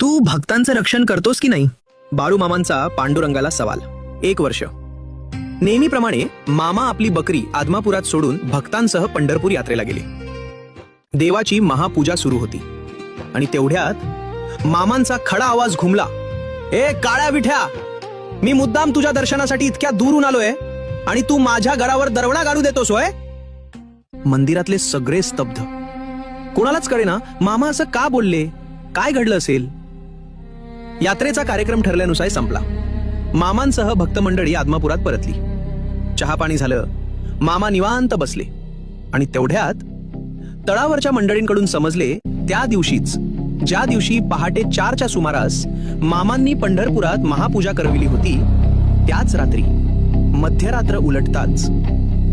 तू भक्तांचं रक्षण करतोस की नाही? बाळूमामांचा पांडुरंगाला सवाल. 1 वर्ष. नेहमीप्रमाणे मामा आपली बकरी आदमापुरात सोडून भक्तांसह पंढरपूर यात्रेला गेले. देवाची महापूजा सुरू होती आणि तेवढ्यात मामांचा खडा आवाज घुमला. ए काळ्या विठ्या, मी मुद्दाम तुझ्या दर्शनासाठी इतक्या दूरून आलोय आणि तू माझ्या घरावर दरवडा गाडू देतोस होय? मंदिरातले सगळे स्तब्ध. कोणालाच कळेना मामा असं का बोलले, काय घडलं असेल. यात्रेचा कार्यक्रम ठरल्यानुसार संपला. मामांसह भक्त मंडळी आदमापुरात परतली. चहा पाणी झालं. मामा निवांत बसले आणि तेवढ्यात तळावरच्या मंडळींकडून समजले त्या दिवशीच, ज्या दिवशी पहाटे 4च्या सुमारास मामांनी पंढरपुरात महापूजा करविली होती, त्याच रात्री मध्यरात्र उलटताच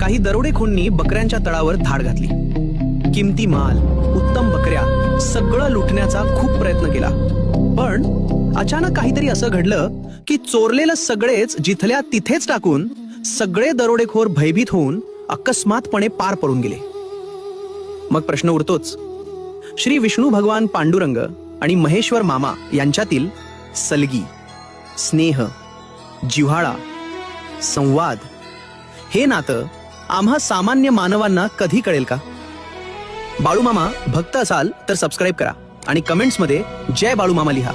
काही दरोडेखोरांनी बकऱ्यांच्या तळावर धाड घातली. किमती माल, उत्तम बकऱ्या सगळं लुटण्याचा खूप प्रयत्न केला. पण अचानक काहीतरी असं घडलं की चोरलेलं सगळेच जिथल्या तिथेच टाकून सगळे दरोडेखोर भयभीत होऊन अकस्मातपणे पार पडून गेले. मग प्रश्न उरतोच, श्री विष्णू भगवान पांडुरंग आणि महेश्वर मामा यांच्यातील सलगी, स्नेह, जिव्हाळा, संवाद हे नातं आम्हा सामान्य मानवांना कधी कळेल का? बाळूमामा भक्त असाल तर सबस्क्राईब करा आणि कमेंट्समध्ये जय बाळूमामा लिहा.